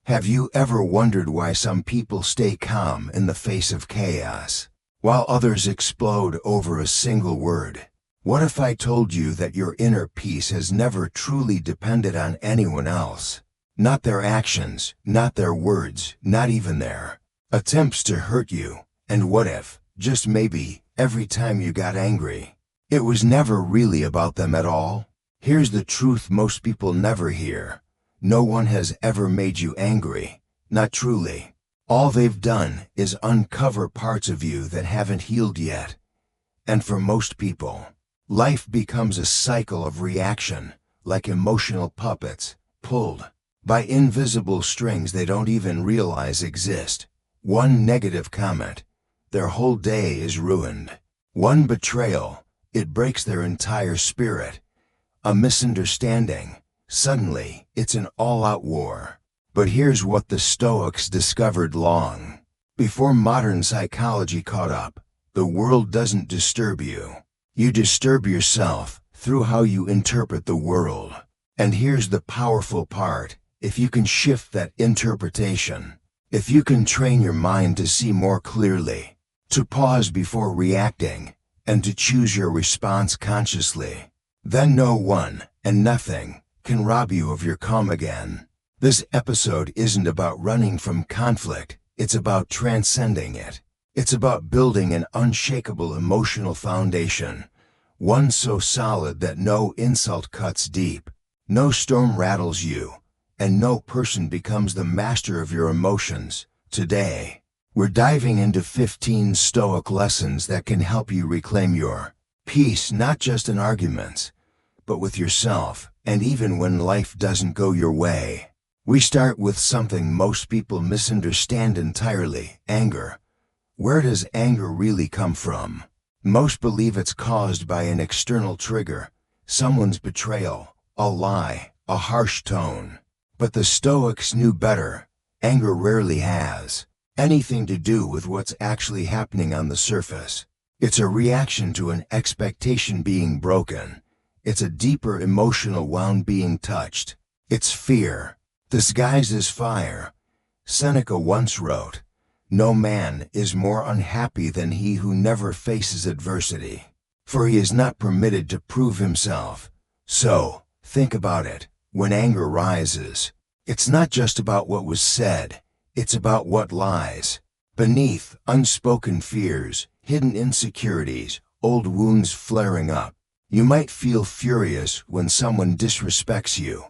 Have you ever wondered why some people stay calm in the face of chaos, while others explode over a single word? What if I told you that your inner peace has never truly depended on anyone else? Not their actions, not their words, not even their attempts to hurt you. And what if, just maybe, every time you got angry, it was never really about them at all? Here's the truth most people never hear. No one has ever made you angry, not truly. All they've done is uncover parts of you that haven't healed yet. And for most people, life becomes a cycle of reaction, like emotional puppets, pulled by invisible strings they don't even realize exist. One negative comment, their whole day is ruined. One betrayal, it breaks their entire spirit. A misunderstanding, suddenly, it's an all-out war. But here's what the Stoics discovered long before modern psychology caught up. The world doesn't disturb you. You disturb yourself through how you interpret the world. And here's the powerful part. If you can shift that interpretation, if you can train your mind to see more clearly, to pause before reacting, and to choose your response consciously, then no one and nothing can rob you of your calm again. This episode isn't about running from conflict, it's about transcending it. It's about building an unshakable emotional foundation, one so solid that no insult cuts deep, no storm rattles you, and no person becomes the master of your emotions. Today, we're diving into 15 Stoic lessons that can help you reclaim your peace, not just in arguments, but with yourself, and even when life doesn't go your way. We start with something most people misunderstand entirely: anger. Where does anger really come from? Most believe it's caused by an external trigger, someone's betrayal, a lie, a harsh tone. But the Stoics knew better. Anger rarely has anything to do with what's actually happening on the surface. It's a reaction to an expectation being broken. It's a deeper emotional wound being touched. It's fear, disguised as fire. Seneca once wrote, "No man is more unhappy than he who never faces adversity, for he is not permitted to prove himself." So, think about it. When anger rises, it's not just about what was said, it's about what lies beneath: unspoken fears, hidden insecurities, old wounds flaring up. You might feel furious when someone disrespects you,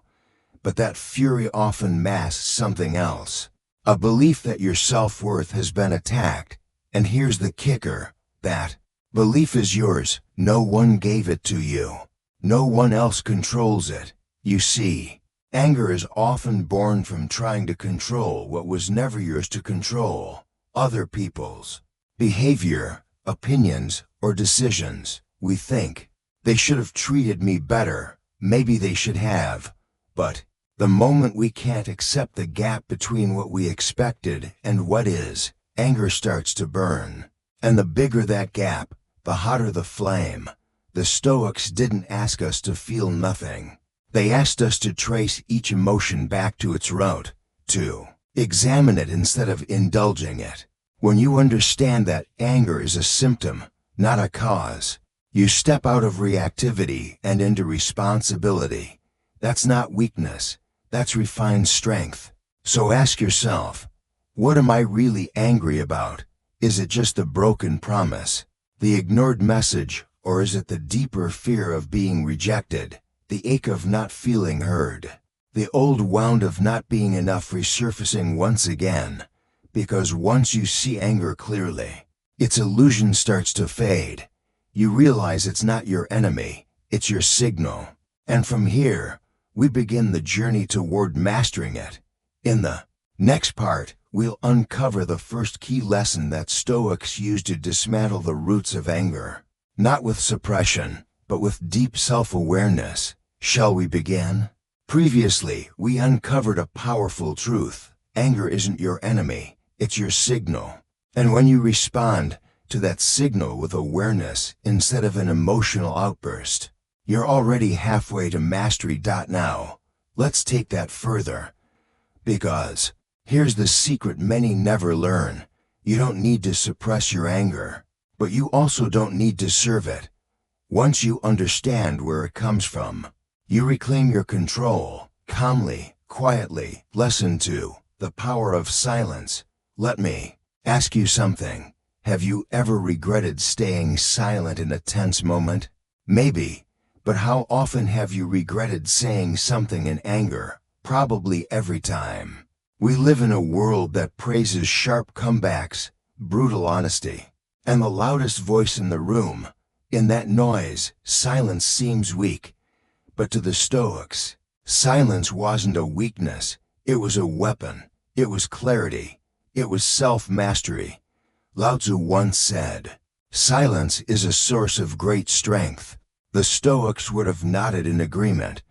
but that fury often masks something else. A belief that your self-worth has been attacked. And here's the kicker: that belief is yours. No one gave it to you. No one else controls it. You see, anger is often born from trying to control what was never yours to control: other people's behavior, opinions, or decisions. We think, they should have treated me better, maybe they should have. But the moment we can't accept the gap between what we expected and what is, anger starts to burn. And the bigger that gap, the hotter the flame. The Stoics didn't ask us to feel nothing. They asked us to trace each emotion back to its root, to examine it instead of indulging it. When you understand that anger is a symptom, not a cause, you step out of reactivity and into responsibility. That's not weakness, that's refined strength. So ask yourself, what am I really angry about? Is it just a broken promise, the ignored message, or is it the deeper fear of being rejected, the ache of not feeling heard, the old wound of not being enough resurfacing once again? Because once you see anger clearly, its illusion starts to fade. You realize it's not your enemy, it's your signal. And from here, we begin the journey toward mastering it. In the next part, we'll uncover the first key lesson that Stoics used to dismantle the roots of anger. Not with suppression, but with deep self-awareness. Shall we begin? Previously, we uncovered a powerful truth. Anger isn't your enemy, it's your signal. And when you respond to that signal with awareness instead of an emotional outburst, you're already halfway to mastery. Now, let's take that further. Because Here's the secret many never learn. You don't need to suppress your anger, but you also don't need to serve it. Once you understand where it comes from, you reclaim your control, calmly, quietly. Lesson 2, the power of silence. Let me ask you something. Have you ever regretted staying silent in a tense moment? Maybe, but how often have you regretted saying something in anger? Probably every time. We live in a world that praises sharp comebacks, brutal honesty, and the loudest voice in the room. In that noise, silence seems weak. But to the Stoics, silence wasn't a weakness. It was a weapon. It was clarity. It was self-mastery. Lao Tzu once said, "Silence is a source of great strength." The Stoics would have nodded in agreement,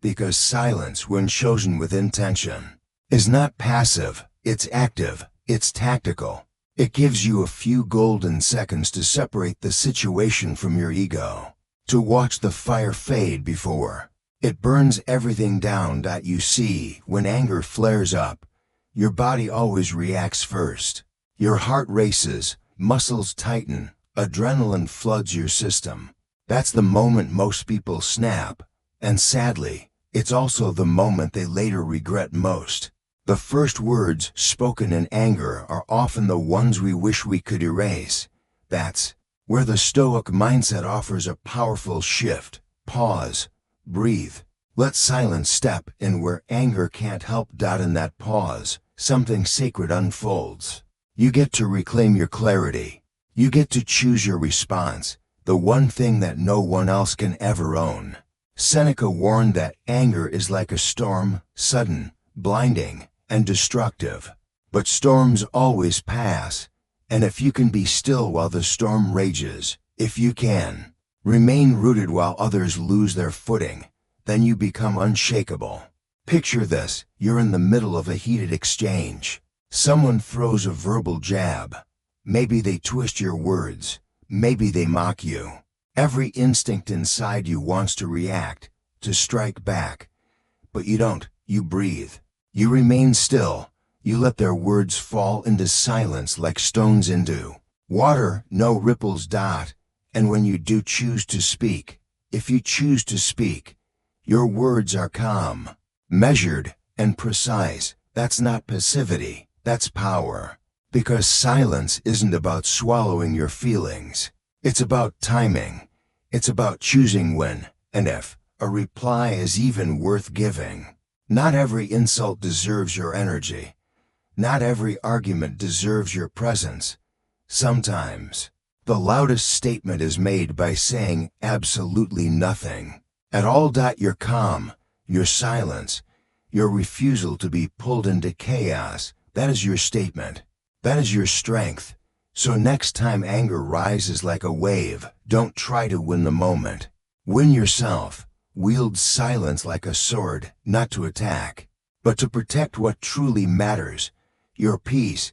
because silence, when chosen with intention, is not passive, it's active, it's tactical. It gives you a few golden seconds to separate the situation from your ego, to watch the fire fade before it burns everything down. You see, when anger flares up, your body always reacts first. Your heart races, muscles tighten, adrenaline floods your system. That's the moment most people snap, and sadly, it's also the moment they later regret most. The first words spoken in anger are often the ones we wish we could erase. That's where the Stoic mindset offers a powerful shift. Pause, breathe, let silence step in where anger can't help. In that pause, something sacred unfolds. You get to reclaim your clarity. You get to choose your response, the one thing that no one else can ever own. Seneca warned that anger is like a storm, sudden, blinding, and destructive. But storms always pass, and if you can be still while the storm rages, if you can remain rooted while others lose their footing, then you become unshakable. Picture this, you're in the middle of a heated exchange. Someone throws a verbal jab. Maybe they twist your words. Maybe they mock you. Every instinct inside you wants to react, to strike back. But you don't. You breathe. You remain still. You let their words fall into silence like stones into water. No ripples. And when you do choose to speak, if you choose to speak, your words are calm, measured, and precise. That's not passivity. That's power. Because silence isn't about swallowing your feelings. It's about timing. It's about choosing when, and if, a reply is even worth giving. Not every insult deserves your energy. Not every argument deserves your presence. Sometimes, the loudest statement is made by saying absolutely nothing at all. Your calm, your silence, your refusal to be pulled into chaos, that is your statement. That is your strength. So next time anger rises like a wave, don't try to win the moment. Win yourself. Wield silence like a sword, not to attack, but to protect what truly matters, your peace.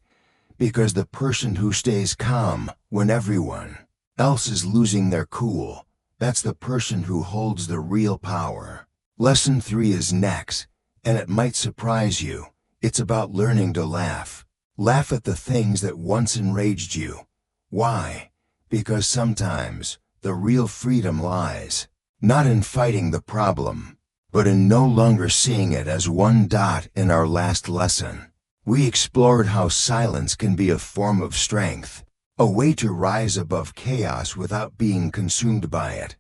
Because the person who stays calm when everyone else is losing their cool, that's the person who holds the real power. Lesson 3 is next, and it might surprise you. It's about learning to laugh. Laugh at the things that once enraged you. Why? Because sometimes the real freedom lies not in fighting the problem, but in no longer seeing it as one. In our last lesson, we explored how silence can be a form of strength, a way to rise above chaos without being consumed by it.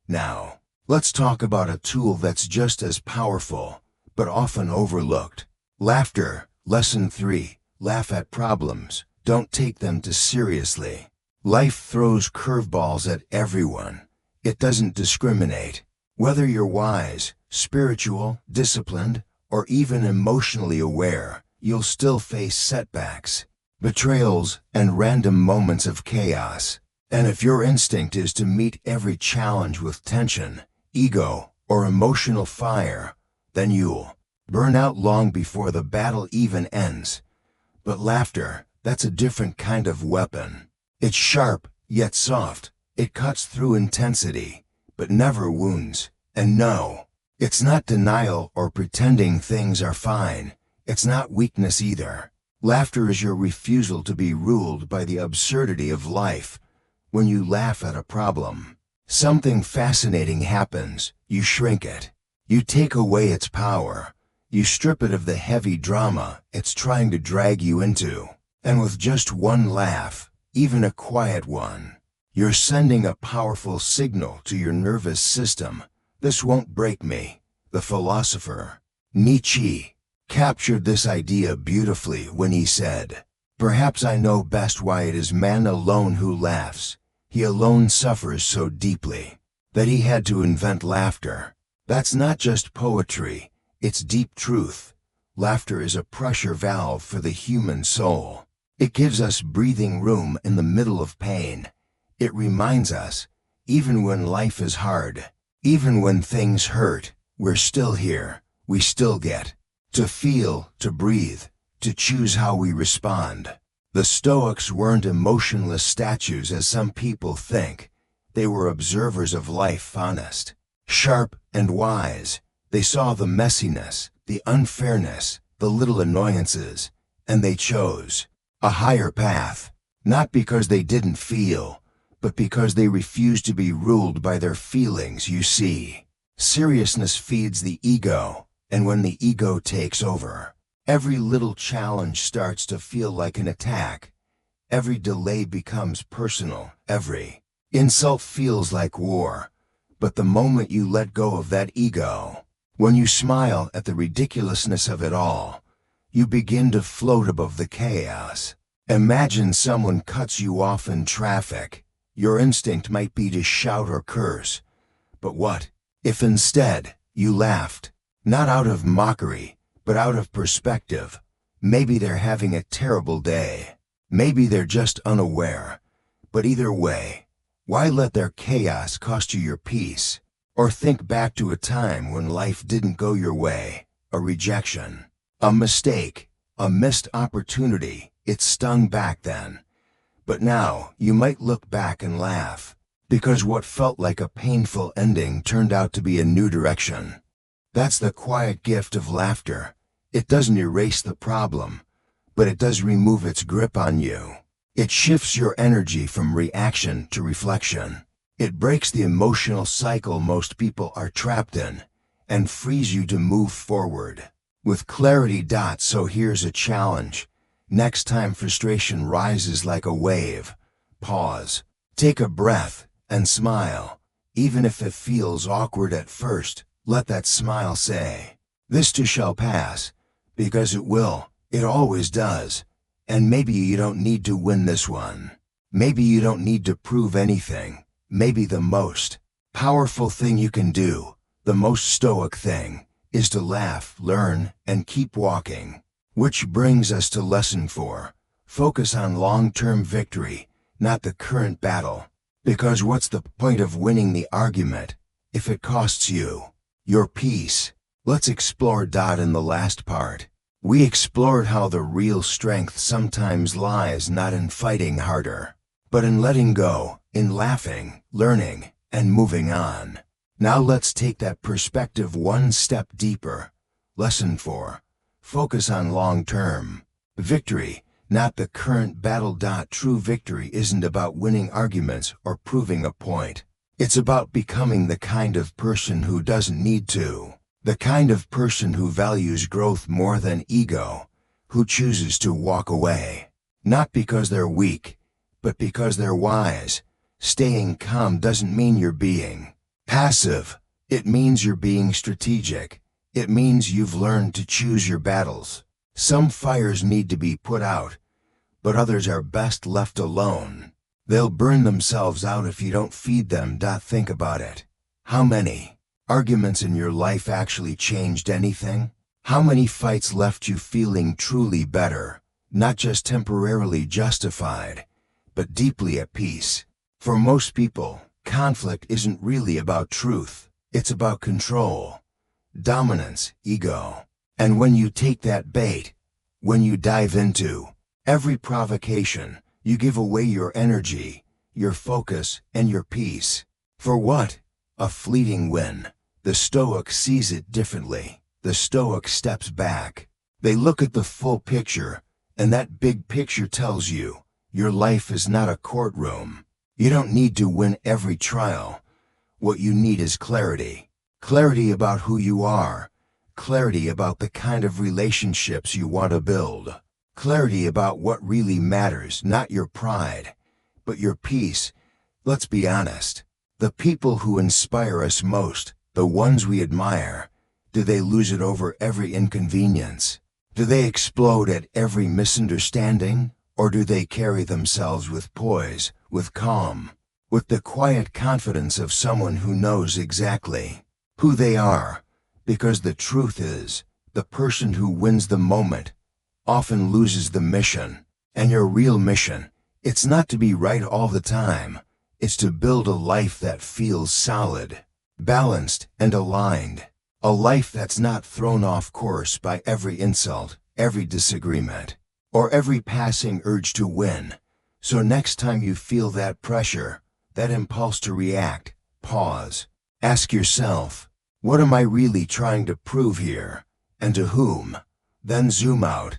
Now, let's talk about a tool that's just as powerful, but often overlooked. Laughter. Lesson 3. Laugh at problems. Don't take them too seriously. Life throws curveballs at everyone. It doesn't discriminate. Whether you're wise, spiritual, disciplined, or even emotionally aware, you'll still face setbacks, betrayals, and random moments of chaos. And if your instinct is to meet every challenge with tension, ego, or emotional fire, then you'll burn out long before the battle even ends. But laughter, that's a different kind of weapon. It's sharp, yet soft. It cuts through intensity, but never wounds. And no, it's not denial or pretending things are fine. It's not weakness either. Laughter is your refusal to be ruled by the absurdity of life. When you laugh at a problem, something fascinating happens. You shrink it. You take away its power. You strip it of the heavy drama it's trying to drag you into. And with just one laugh, even a quiet one, you're sending a powerful signal to your nervous system. This won't break me. The philosopher Nietzsche captured this idea beautifully when he said, "Perhaps I know best why it is man alone who laughs. He alone suffers so deeply that he had to invent laughter." That's not just poetry, it's deep truth. Laughter is a pressure valve for the human soul. It gives us breathing room in the middle of pain. It reminds us, even when life is hard, even when things hurt, we're still here. We still get to feel, to breathe, to choose how we respond. The Stoics weren't emotionless statues as some people think. They were observers of life, honest, sharp, and wise. They saw the messiness, the unfairness, the little annoyances, and they chose a higher path, not because they didn't feel, but because they refused to be ruled by their feelings. You see, seriousness feeds the ego, and when the ego takes over, every little challenge starts to feel like an attack. Every delay becomes personal. Every insult feels like war. But the moment you let go of that ego, when you smile at the ridiculousness of it all, you begin to float above the chaos. Imagine someone cuts you off in traffic. Your instinct might be to shout or curse. But what if instead you laughed? Not out of mockery, but out of perspective. Maybe they're having a terrible day. Maybe they're just unaware. But either way, why let their chaos cost you your peace? Or think back to a time when life didn't go your way. A rejection, a mistake, a missed opportunity. It stung back then. But now you might look back and laugh, because what felt like a painful ending turned out to be a new direction. That's the quiet gift of laughter. It doesn't erase the problem, but it does remove its grip on you. It shifts your energy from reaction to reflection. It breaks the emotional cycle most people are trapped in, and frees you to move forward with clarity. So here's a challenge. Next time frustration rises like a wave, pause, take a breath, and smile. Even if it feels awkward at first, let that smile say, "This too shall pass," because it will. It always does. And maybe you don't need to win this one. Maybe you don't need to prove anything. Maybe the most powerful thing you can do, the most stoic thing, is to laugh, learn, and keep walking. Which brings us to lesson 4. Focus on long-term victory, not the current battle. Because what's the point of winning the argument if it costs you your peace? Let's explore. In the last part, we explored how the real strength sometimes lies not in fighting harder, but in letting go, in laughing, learning, and moving on. Now let's take that perspective one step deeper. Lesson 4. Focus on long-term victory, not the current battle. True victory isn't about winning arguments or proving a point. It's about becoming the kind of person who doesn't need to. The kind of person who values growth more than ego, who chooses to walk away, not because they're weak, but because they're wise. Staying calm doesn't mean you're being passive. It means you're being strategic. It means you've learned to choose your battles. Some fires need to be put out, but others are best left alone. They'll burn themselves out if you don't feed them. Think about it. How many arguments in your life actually changed anything? How many fights left you feeling truly better, not just temporarily justified, but deeply at peace? For most people, conflict isn't really about truth. It's about control, dominance, ego. And when you take that bait, when you dive into every provocation, you give away your energy, your focus, and your peace. For what? A fleeting win. The Stoic sees it differently. The Stoic steps back, They look at the full picture, and that big picture tells you your life is not a courtroom. You don't need to win every trial. What you need is clarity. Clarity about who you are. Clarity about the kind of relationships you want to build. Clarity about what really matters, not your pride, but your peace. Let's be honest. The people who inspire us most, the ones we admire, do they lose it over every inconvenience? Do they explode at every misunderstanding? Or do they carry themselves with poise, with calm, with the quiet confidence of someone who knows exactly who they are? Because the truth is, the person who wins the moment often loses the mission. And your real mission, it's not to be right all the time. It's to build a life that feels solid, balanced, and aligned. A life that's not thrown off course by every insult, every disagreement, or every passing urge to win. So next time you feel that pressure, that impulse to react, pause. Ask yourself, what am I really trying to prove here? And to whom? Then zoom out.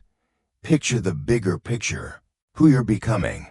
Picture the bigger picture. Who you're becoming.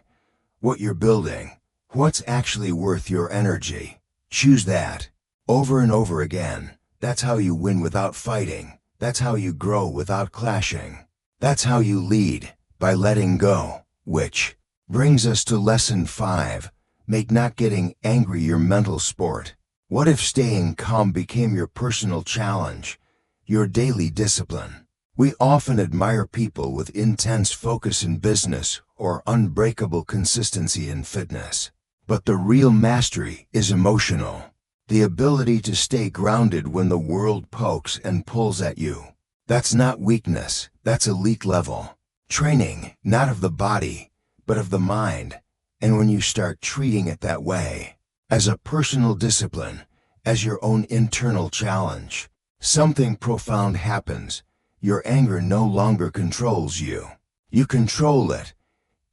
What you're building. What's actually worth your energy. Choose that. Over and over again. That's how you win without fighting. That's how you grow without clashing. That's how you lead, by letting go. Which brings us to lesson 5. Make not getting angry your mental sport. What if staying calm became your personal challenge, your daily discipline? We often admire people with intense focus in business or unbreakable consistency in fitness. But the real mastery is emotional. The ability to stay grounded when the world pokes and pulls at you. That's not weakness, that's elite level. Training, not of the body, but of the mind. And when you start treating it that way, as a personal discipline, as your own internal challenge, something profound happens. Your anger no longer controls you. You control it.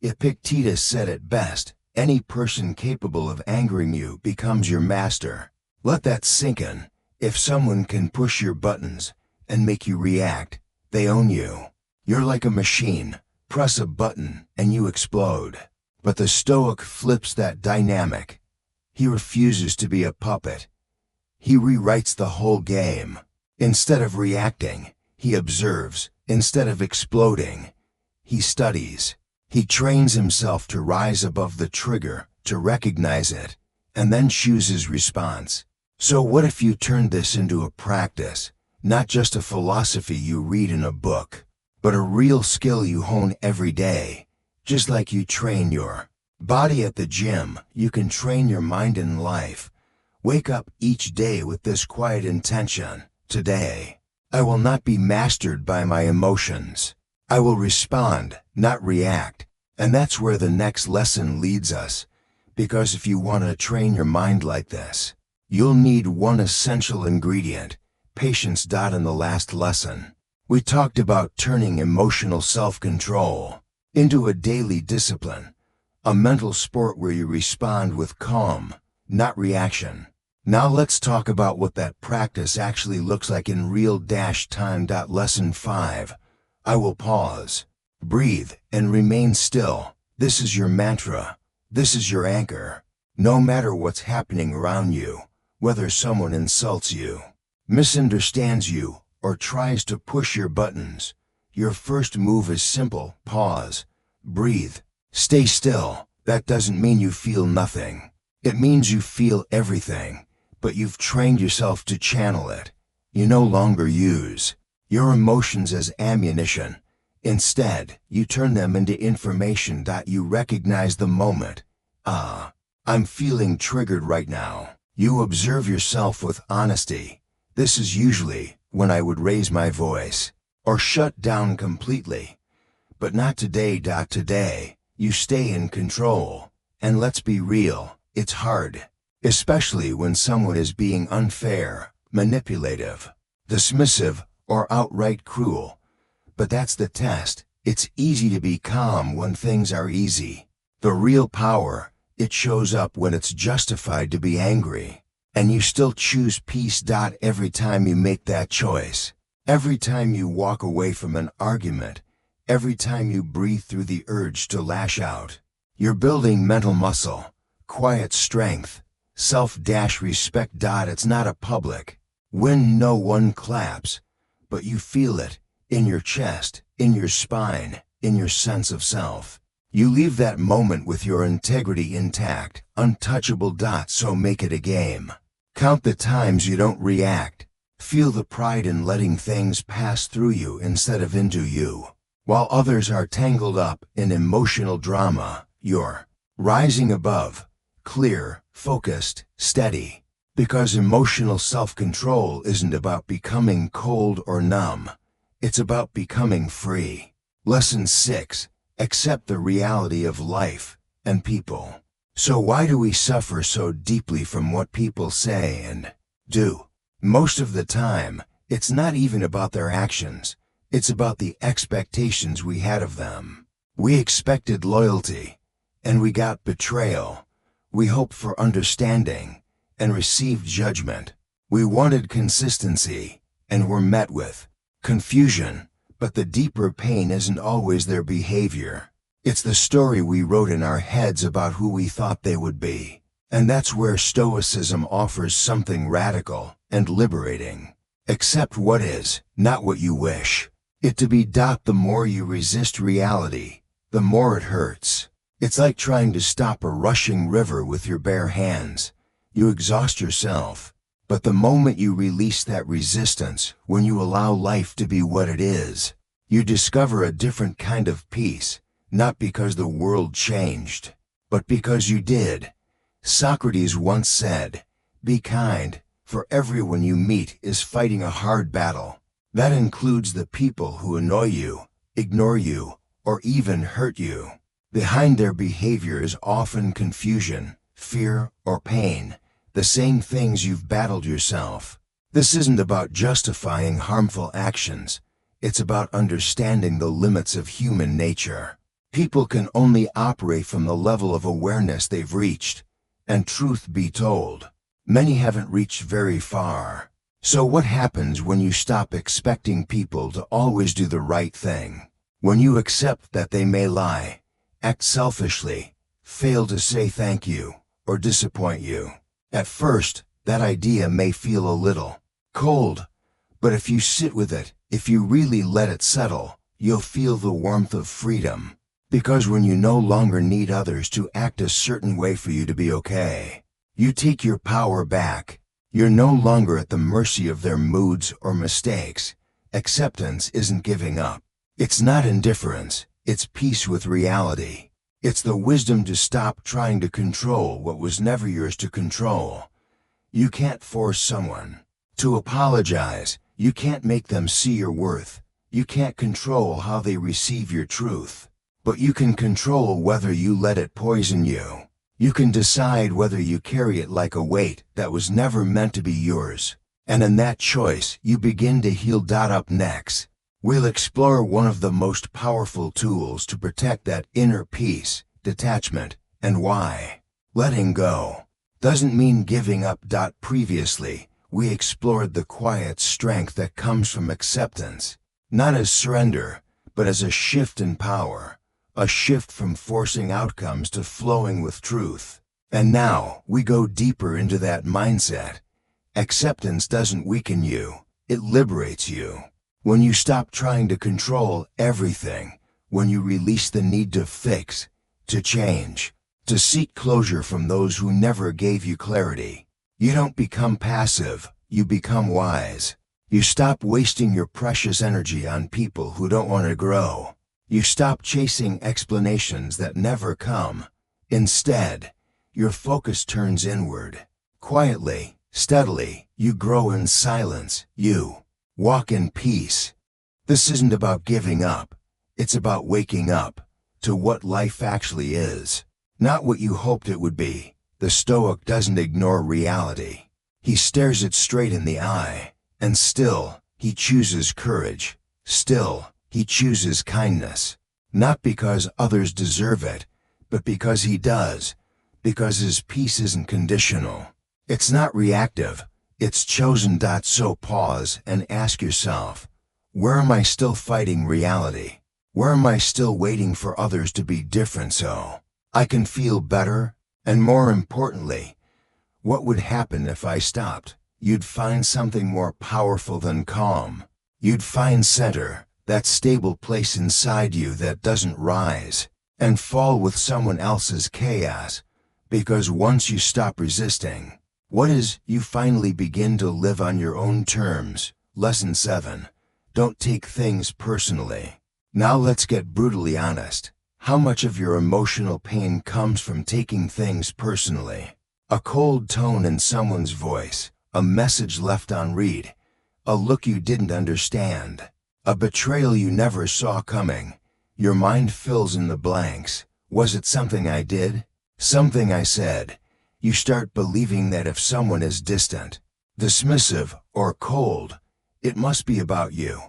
Epictetus said it best, any person capable of angering you becomes your master. Let that sink in. If someone can push your buttons and make you react, they own you. You're like a machine. Press a button and you explode. But the Stoic flips that dynamic. He refuses to be a puppet. He rewrites the whole game. Instead of reacting, he observes. Instead of exploding, he studies. He trains himself to rise above the trigger, to recognize it, and then chooses response. So what if you turned this into a practice, not just a philosophy you read in a book, but a real skill you hone every day? Just like you train your body at the gym, you can train your mind in life. Wake up each day with this quiet intention. Today, I will not be mastered by my emotions. I will respond, not react. And that's where the next lesson leads us. Because if you want to train your mind like this, you'll need one essential ingredient, patience. In the last lesson, we talked about turning emotional self-control into a daily discipline, a mental sport where you respond with calm, not reaction. Now let's talk about what that practice actually looks like in real time. Lesson 5. I will pause, breathe, and remain still. This is your mantra. This is your anchor. No matter what's happening around you, whether someone insults you, misunderstands you, or tries to push your buttons, your first move is simple. Pause, breathe, stay still. That doesn't mean you feel nothing. It means you feel everything, but you've trained yourself to channel it. You no longer use your emotions as ammunition. Instead, you turn them into information. You recognize the moment. I'm feeling triggered right now. You observe yourself with honesty. This is usually when I would raise my voice or shut down completely. But not today. Today, you stay in control. And let's be real, it's hard. Especially when someone is being unfair, manipulative, dismissive, or outright cruel. But that's the test. It's easy to be calm when things are easy. The real power, it shows up when it's justified to be angry. And you still choose peace. Every time you make that choice, Every time you walk away from an argument, every time you breathe through the urge to lash out, you're building mental muscle, quiet strength, self-respect. It's not a public when no one claps, but you feel it in your chest, in your spine, in your sense of self. You leave that moment with your integrity intact, untouchable. So make it a game. Count the times you don't react. Feel the pride in letting things pass through you instead of into you. While others are tangled up in emotional drama, you're rising above, clear, focused, steady. Because emotional self-control isn't about becoming cold or numb. It's about becoming free. Lesson 6. Accept the reality of life and people. So why do we suffer so deeply from what people say and do? Most of the time, it's not even about their actions. It's about the expectations we had of them. We expected loyalty, and we got betrayal. We hoped for understanding, and received judgment. We wanted consistency, and were met with confusion. But the deeper pain isn't always their behavior. It's the story we wrote in our heads about who we thought they would be. And that's where Stoicism offers something radical and liberating. Accept what is, not what you wish it to be. The more you resist reality, the more it hurts. It's like trying to stop a rushing river with your bare hands. You exhaust yourself. But the moment you release that resistance, when you allow life to be what it is, you discover a different kind of peace, not because the world changed, but because you did. Socrates once said, "Be kind, for everyone you meet is fighting a hard battle." That includes the people who annoy you, ignore you, or even hurt you. Behind their behavior is often confusion, fear, or pain. The same things you've battled yourself. This isn't about justifying harmful actions. It's about understanding the limits of human nature. People can only operate from the level of awareness they've reached. And truth be told, many haven't reached very far. So what happens when you stop expecting people to always do the right thing? When you accept that they may lie, act selfishly, fail to say thank you, or disappoint you? At first, that idea may feel a little cold, but if you sit with it, if you really let it settle, you'll feel the warmth of freedom. Because when you no longer need others to act a certain way for you to be okay, you take your power back. You're no longer at the mercy of their moods or mistakes. Acceptance isn't giving up. It's not indifference. It's peace with reality. It's the wisdom to stop trying to control what was never yours to control. You can't force someone to apologize. You can't make them see your worth. You can't control how they receive your truth. But you can control whether you let it poison you. You can decide whether you carry it like a weight that was never meant to be yours. And in that choice, you begin to heal. Up next, we'll explore one of the most powerful tools to protect that inner peace, detachment, and why letting go doesn't mean giving up. Previously, we explored the quiet strength that comes from acceptance, not as surrender, but as a shift in power, a shift from forcing outcomes to flowing with truth. And now we go deeper into that mindset. Acceptance doesn't weaken you, it liberates you. When you stop trying to control everything, when you release the need to fix, to change, to seek closure from those who never gave you clarity, you don't become passive, you become wise. You stop wasting your precious energy on people who don't want to grow. You stop chasing explanations that never come. Instead, your focus turns inward. Quietly, steadily, you grow in silence. You walk in peace. This isn't about giving up. It's about waking up to what life actually is, not what you hoped it would be. The Stoic doesn't ignore reality. He stares it straight in the eye, and still, he chooses courage. Still, he chooses kindness. Not because others deserve it, but because he does. Because his peace isn't conditional. It's not reactive. It's chosen. So pause and ask yourself, Where am I still fighting reality? Where am I still waiting for others to be different so I can feel better? And more importantly, what would happen if I stopped? You'd find something more powerful than calm. You'd find center, that stable place inside you that doesn't rise and fall with someone else's chaos. Because once you stop resisting, you finally begin to live on your own terms. Lesson 7. Don't take things personally. Now let's get brutally honest. How much of your emotional pain comes from taking things personally? A cold tone in someone's voice, a message left on read, a look you didn't understand, a betrayal you never saw coming. Your mind fills in the blanks. Was it something I did? Something I said? You start believing that if someone is distant, dismissive, or cold, it must be about you.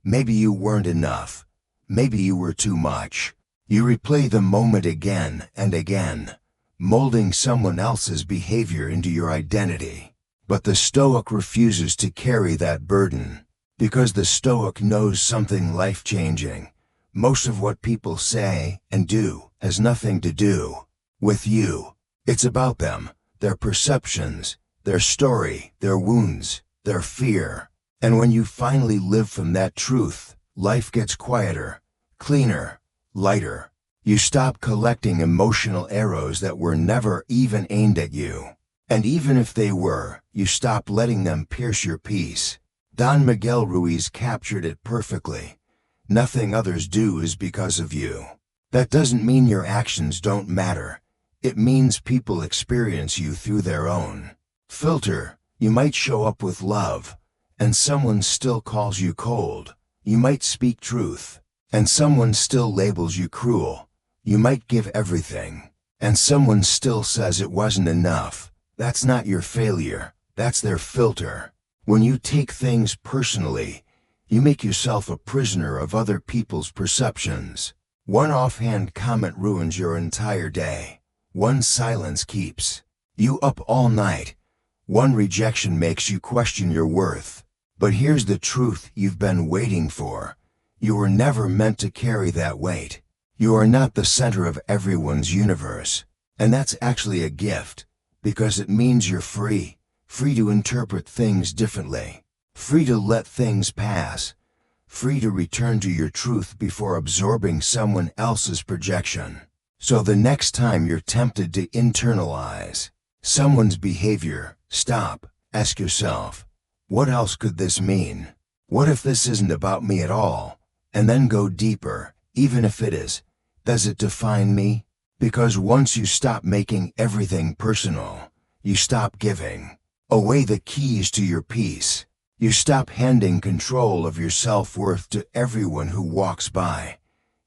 Maybe you weren't enough. Maybe you were too much. You replay the moment again and again, molding someone else's behavior into your identity. But the Stoic refuses to carry that burden, because the Stoic knows something life-changing. Most of what people say and do has nothing to do with you. It's about them, their perceptions, their story, their wounds, their fear. And when you finally live from that truth, life gets quieter, cleaner, lighter. You stop collecting emotional arrows that were never even aimed at you. And even if they were, you stop letting them pierce your peace. Don Miguel Ruiz captured it perfectly. Nothing others do is because of you. That doesn't mean your actions don't matter. It means people experience you through their own filter. You might show up with love, and someone still calls you cold. You might speak truth, and someone still labels you cruel. You might give everything, and someone still says it wasn't enough. That's not your failure, that's their filter. When you take things personally, you make yourself a prisoner of other people's perceptions. One offhand comment ruins your entire day. One silence keeps you up all night. One rejection makes you question your worth. But here's the truth you've been waiting for. You were never meant to carry that weight. You are not the center of everyone's universe. And that's actually a gift, because it means you're free. Free to interpret things differently. Free to let things pass. Free to return to your truth before absorbing someone else's projection. So the next time you're tempted to internalize someone's behavior, stop. Ask yourself, what else could this mean? What if this isn't about me at all? And then go deeper. Even if it is, does it define me? Because once you stop making everything personal, you stop giving away the keys to your peace. You stop handing control of your self-worth to everyone who walks by.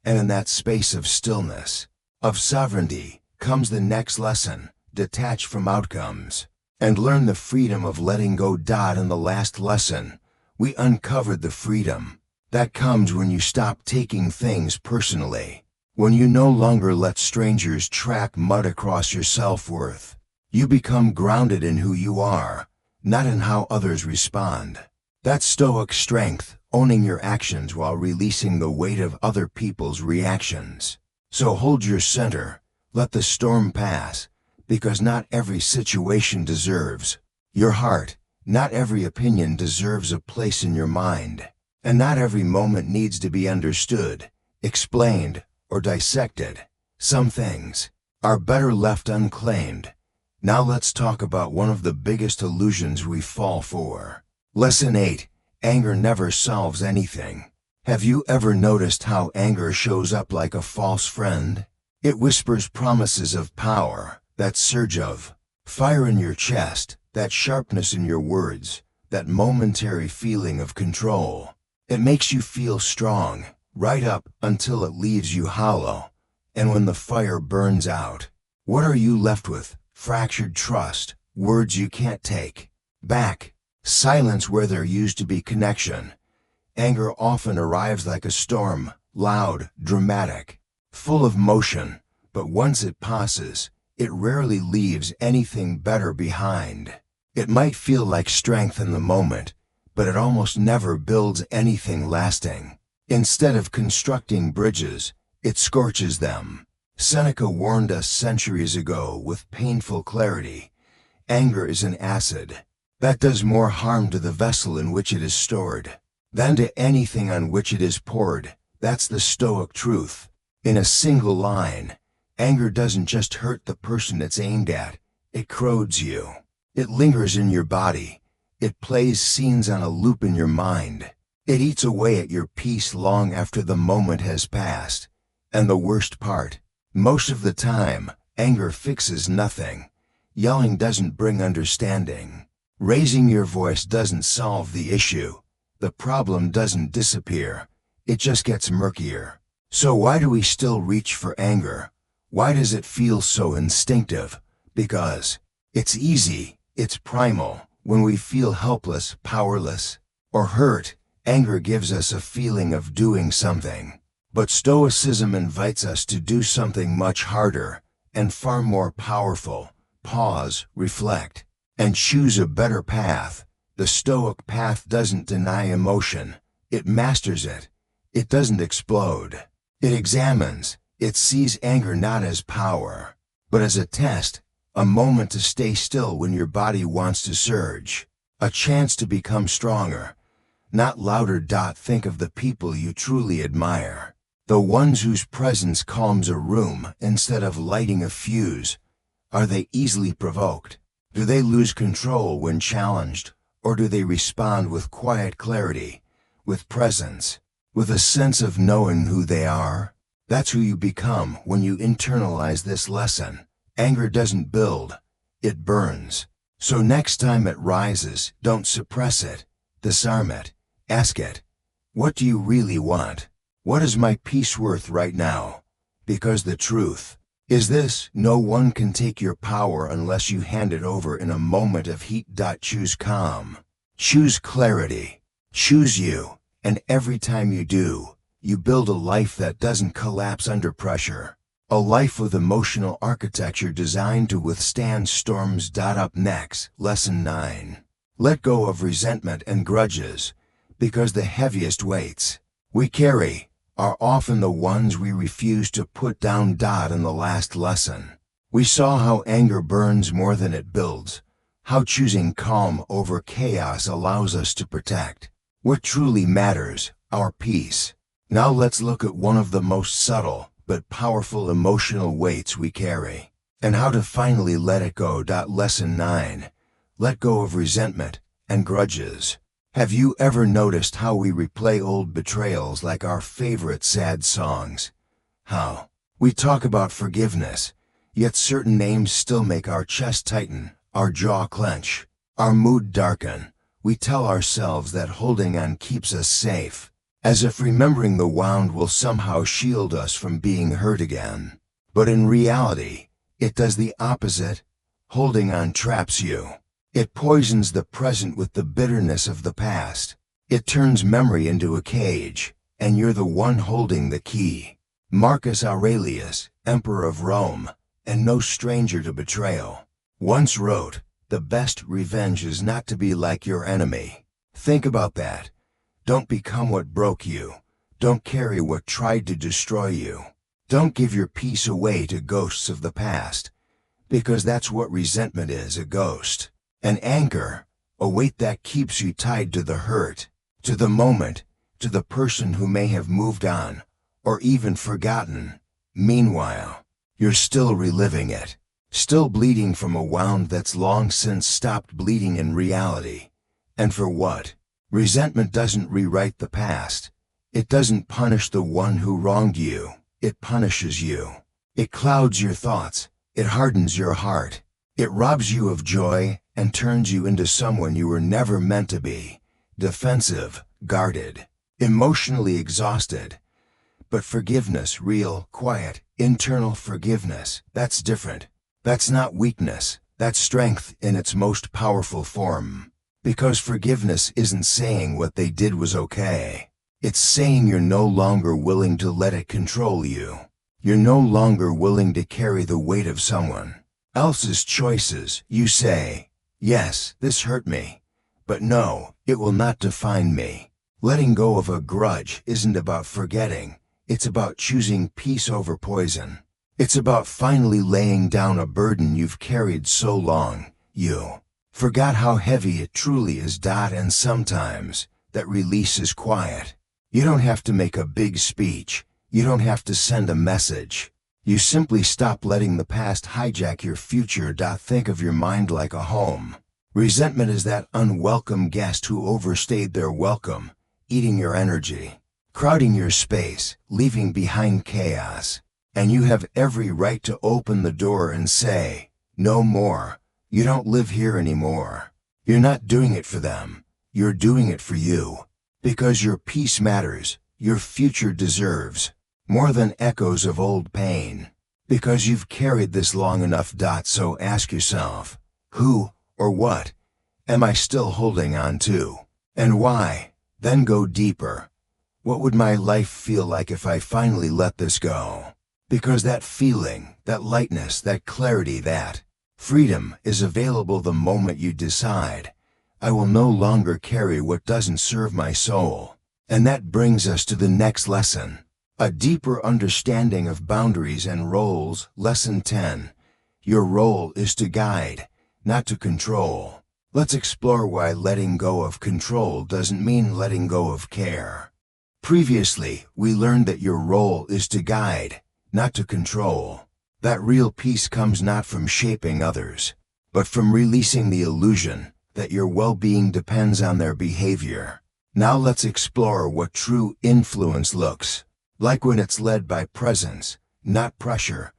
And in that space of stillness, of sovereignty, comes the next lesson. Detach from outcomes and learn the freedom of letting go. In the last lesson, we uncovered the freedom that comes when you stop taking things personally. When you no longer let strangers track mud across your self-worth. You become grounded in who you are, not in how others respond. That's Stoic strength, owning your actions while releasing the weight of other people's reactions. So hold your center, let the storm pass, because not every situation deserves your heart. Not every opinion deserves a place in your mind. And not every moment needs to be understood, explained, or dissected. Some things are better left unclaimed. Now let's talk about one of the biggest illusions we fall for. Lesson 8. Anger never solves anything. Have you ever noticed how anger shows up like a false friend? It whispers promises of power, that surge of fire in your chest, that sharpness in your words, that momentary feeling of control. It makes you feel strong, right up until it leaves you hollow. And when the fire burns out, what are you left with? Fractured trust, words you can't take back, silence where there used to be connection. Anger often arrives like a storm, loud, dramatic, full of motion, but once it passes, it rarely leaves anything better behind. It might feel like strength in the moment, but it almost never builds anything lasting. Instead of constructing bridges, it scorches them. Seneca warned us centuries ago with painful clarity. Anger is an acid that does more harm to the vessel in which it is stored than to anything on which it is poured. That's the Stoic truth. In a single line, anger doesn't just hurt the person it's aimed at, it corrodes you. It lingers in your body. It plays scenes on a loop in your mind. It eats away at your peace long after the moment has passed. And the worst part, most of the time, anger fixes nothing. Yelling doesn't bring understanding. Raising your voice doesn't solve the issue. The problem doesn't disappear. It just gets murkier. So why do we still reach for anger? Why does it feel so instinctive? Because it's easy, it's primal. When we feel helpless, powerless, or hurt, anger gives us a feeling of doing something. But Stoicism invites us to do something much harder and far more powerful. Pause, reflect, and choose a better path. The Stoic path doesn't deny emotion. It masters it. It doesn't explode. It examines. It sees anger not as power, but as a test, a moment to stay still when your body wants to surge, a chance to become stronger, not louder. Think of the people you truly admire, the ones whose presence calms a room instead of lighting a fuse. Are they easily provoked? Do they lose control when challenged? Or do they respond with quiet clarity, with presence, with a sense of knowing who they are? That's who you become when you internalize this lesson. Anger doesn't build, it burns. So next time it rises, don't suppress it. Disarm it. Ask it, what do you really want? What is my peace worth right now? Because the truth is this: no one can take your power unless you hand it over in a moment of heat. Choose calm. Choose clarity. Choose you. And every time you do, you build a life that doesn't collapse under pressure. A life with emotional architecture designed to withstand storms. Up next, Lesson 9. Let go of resentment and grudges, because the heaviest weights we carry are often the ones we refuse to put down. In the last lesson, we saw how anger burns more than it builds, how choosing calm over chaos allows us to protect what truly matters, our peace. Now let's look at one of the most subtle but powerful emotional weights we carry, and how to finally let it go. Lesson 9. Let go of resentment and grudges. Have you ever noticed how we replay old betrayals like our favorite sad songs? How we talk about forgiveness, yet certain names still make our chest tighten, our jaw clench, our mood darken. We tell ourselves that holding on keeps us safe, as if remembering the wound will somehow shield us from being hurt again. But in reality, it does the opposite. Holding on traps you. It poisons the present with the bitterness of the past. It turns memory into a cage, and you're the one holding the key. Marcus Aurelius, Emperor of Rome, and no stranger to betrayal, once wrote, "The best revenge is not to be like your enemy." Think about that. Don't become what broke you. Don't carry what tried to destroy you. Don't give your peace away to ghosts of the past, because that's what resentment is, a ghost. An anchor, a weight that keeps you tied to the hurt, to the moment, to the person who may have moved on, or even forgotten. Meanwhile, you're still reliving it, still bleeding from a wound that's long since stopped bleeding in reality. And for what? Resentment doesn't rewrite the past. It doesn't punish the one who wronged you. It punishes you. It clouds your thoughts. It hardens your heart. It robs you of joy and turns you into someone you were never meant to be. Defensive, guarded, emotionally exhausted. But forgiveness, real, quiet, internal forgiveness, that's different. That's not weakness. That's strength in its most powerful form. Because forgiveness isn't saying what they did was okay. It's saying you're no longer willing to let it control you. You're no longer willing to carry the weight of someone else's choices. You say, yes, this hurt me, but no, It will not define me. Letting go of a grudge isn't about forgetting. It's about choosing peace over poison. It's about finally laying down a burden you've carried so long. You forgot how heavy it truly is. And sometimes that release is quiet. You don't have to make a big speech. You don't have to send a message. You simply stop letting the past hijack your future. Think of your mind like a home. Resentment is that unwelcome guest who overstayed their welcome, eating your energy, crowding your space, leaving behind chaos. And you have every right to open the door and say, "No more. You don't live here anymore." You're not doing it for them. You're doing it for you. Because your peace matters. Your future deserves more than echoes of old pain. Because you've carried this long enough. So ask yourself, who or what am I still holding on to? And why? Then go deeper. What would my life feel like if I finally let this go? Because that feeling, that lightness, that clarity, that freedom is available the moment you decide, I will no longer carry what doesn't serve my soul. And that brings us to the next lesson. A deeper understanding of boundaries and roles. Lesson 10. Your role is to guide, not to control. Let's explore why letting go of control doesn't mean letting go of care. Previously, we learned that your role is to guide, not to control. That real peace comes not from shaping others, but from releasing the illusion that your well-being depends on their behavior. Now let's explore what true influence looks like when it's led by presence, not pressure.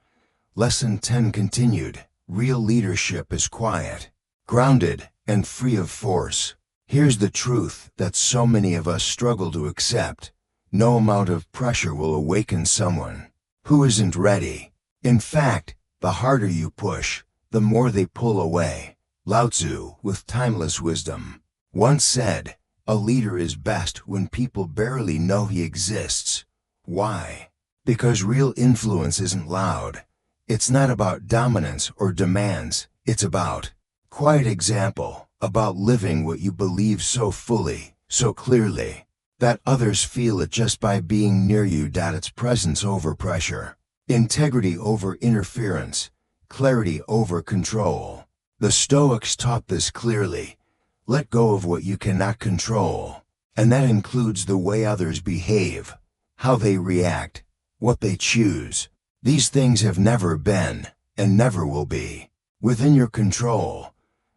Lesson 10 continued. Real leadership is quiet, grounded, and free of force. Here's the truth that so many of us struggle to accept. No amount of pressure will awaken someone who isn't ready. In fact, the harder you push, the more they pull away. Lao Tzu, with timeless wisdom, once said, "A leader is best when people barely know he exists." Why? Because real influence isn't loud. It's not about dominance or demands. It's about quiet example, about living what you believe so fully, so clearly, that others feel it just by being near you. It's presence over pressure, integrity over interference, clarity over control. The Stoics taught this clearly. Let go of what you cannot control, and that includes the way others behave, how they react, what they choose. These things have never been, and never will be, within your control.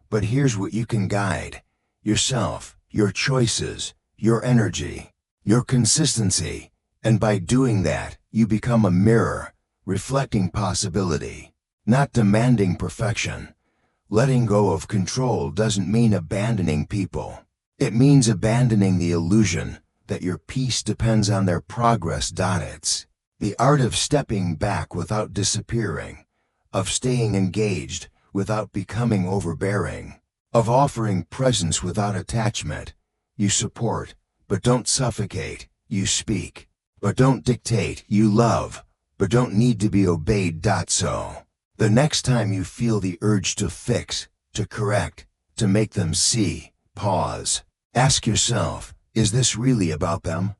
But here's what you can guide: yourself, your choices, your energy, your consistency. And by doing that, you become a mirror, reflecting possibility, not demanding perfection. Letting go of control doesn't mean abandoning people. It means abandoning the illusion that your peace depends on their progress. It's the art of stepping back without disappearing, of staying engaged without becoming overbearing, of offering presence without attachment. You support, but don't suffocate. You speak, but don't dictate. You love, but don't need to be obeyed. So, the next time you feel the urge to fix, to correct, to make them see, pause. Ask yourself, is this really about them?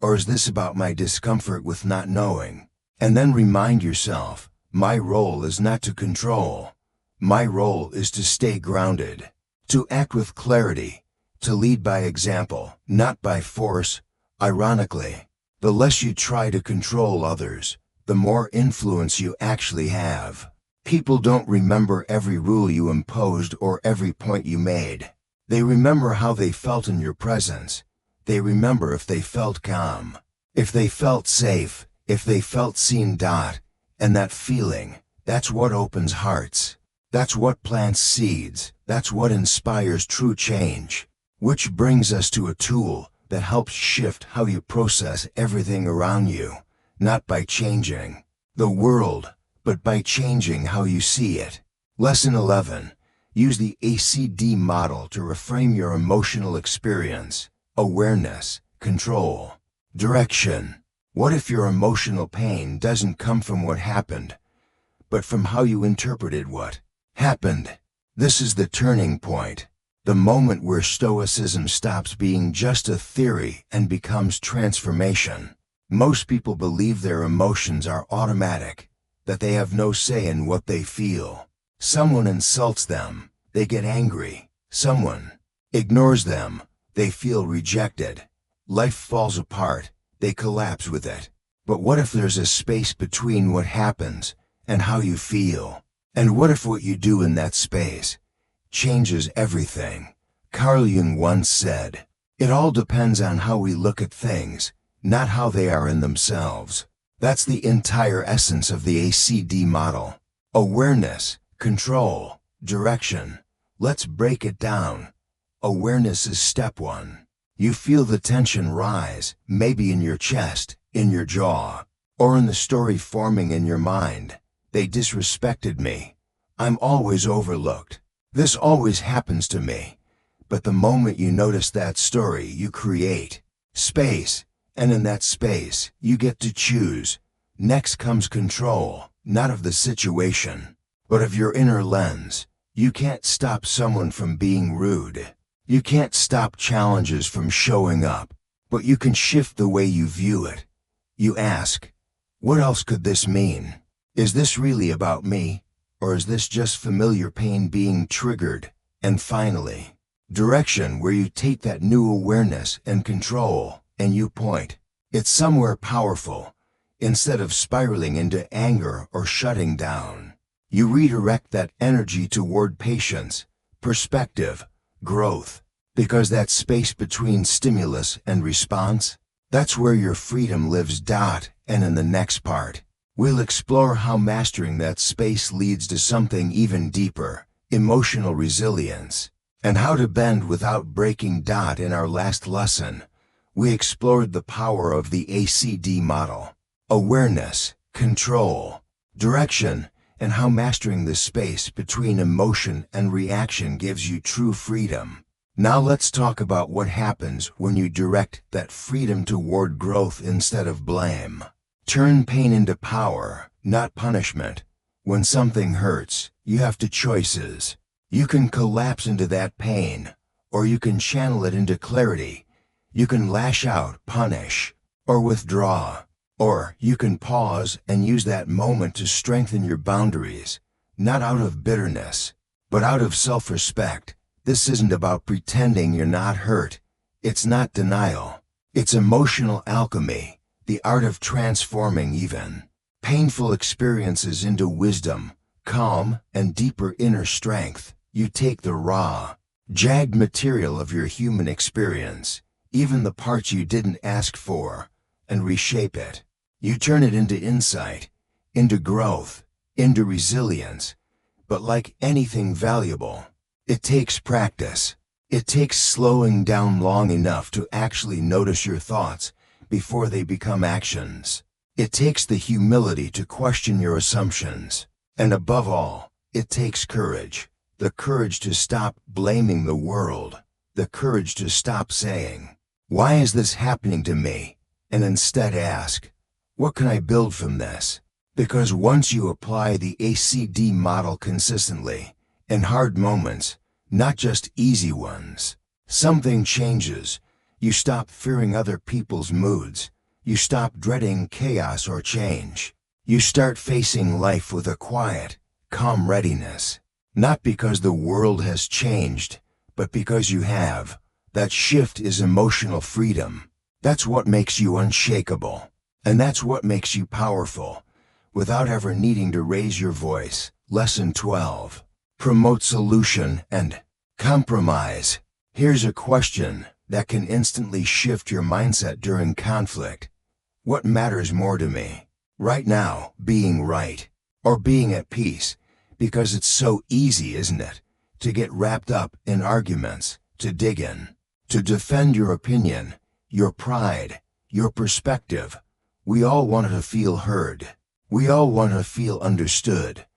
Or is this about my discomfort with not knowing? And then remind yourself, my role is not to control. My role is to stay grounded, to act with clarity, to lead by example, not by force. Ironically, the less you try to control others, the more influence you actually have. People don't remember every rule you imposed or every point you made. They remember how they felt in your presence. They remember if they felt calm, if they felt safe, if they felt seen. And that feeling, that's what opens hearts. That's what plants seeds. That's what inspires true change. Which brings us to a tool that helps shift how you process everything around you, not by changing the world, but by changing how you see it. Lesson 11. Use the ACD model to reframe your emotional experience. Awareness, control, direction. What if your emotional pain doesn't come from what happened, but from how you interpreted what happened? This is the turning point. The moment where Stoicism stops being just a theory and becomes transformation. Most people believe their emotions are automatic, that they have no say in what they feel. Someone insults them, they get angry. Someone ignores them, they feel rejected. Life falls apart, they collapse with it. But what if there's a space between what happens and how you feel? And what if what you do in that space changes everything? Carl Jung once said, "It all depends on how we look at things, not how they are in themselves." That's the entire essence of the ACD model. Awareness, control, direction. Let's break it down. Awareness is step one. You feel the tension rise, maybe in your chest, in your jaw, or in the story forming in your mind. They disrespected me. I'm always overlooked. This always happens to me. But the moment you notice that story, you create space, and in that space, you get to choose. Next comes control, not of the situation, but of your inner lens. You can't stop someone from being rude. You can't stop challenges from showing up, but you can shift the way you view it. You ask, what else could this mean? Is this really about me, or is this just familiar pain being triggered? And finally, direction, where you take that new awareness and control, and you point it somewhere powerful. Instead of spiraling into anger or shutting down, you redirect that energy toward patience, perspective, growth, because that space between stimulus and response, that's where your freedom lives. And in the next part, we'll explore how mastering that space leads to something even deeper, emotional resilience, and how to bend without breaking. In our last lesson, we explored the power of the ACD model, awareness, control, direction, and how mastering the space between emotion and reaction gives you true freedom. Now let's talk about what happens when you direct that freedom toward growth instead of blame. Turn pain into power, not punishment. When something hurts, you have two choices. You can collapse into that pain, or you can channel it into clarity. You can lash out, punish, or withdraw. Or you can pause and use that moment to strengthen your boundaries, not out of bitterness, but out of self-respect. This isn't about pretending you're not hurt. It's not denial. It's emotional alchemy, the art of transforming even painful experiences into wisdom, calm, and deeper inner strength. You take the raw, jagged material of your human experience, even the parts you didn't ask for, and reshape it. You turn it into insight, into growth, into resilience. But like anything valuable, it takes practice. It takes slowing down long enough to actually notice your thoughts before they become actions. It takes the humility to question your assumptions. And above all, it takes courage. The courage to stop blaming the world. The courage to stop saying, "Why is this happening to me?" And instead ask, what can I build from this? Because once you apply the ACD model consistently, in hard moments, not just easy ones, something changes. You stop fearing other people's moods. You stop dreading chaos or change. You start facing life with a quiet, calm readiness. Not because the world has changed, but because you have. That shift is emotional freedom. That's what makes you unshakable. And that's what makes you powerful, without ever needing to raise your voice. Lesson 12. Promote solution and compromise. Here's a question that can instantly shift your mindset during conflict. What matters more to me right now, being right or being at peace? Because it's so easy, isn't it, to get wrapped up in arguments, to dig in, to defend your opinion, your pride, your perspective. We all want to feel heard. We all want to feel understood.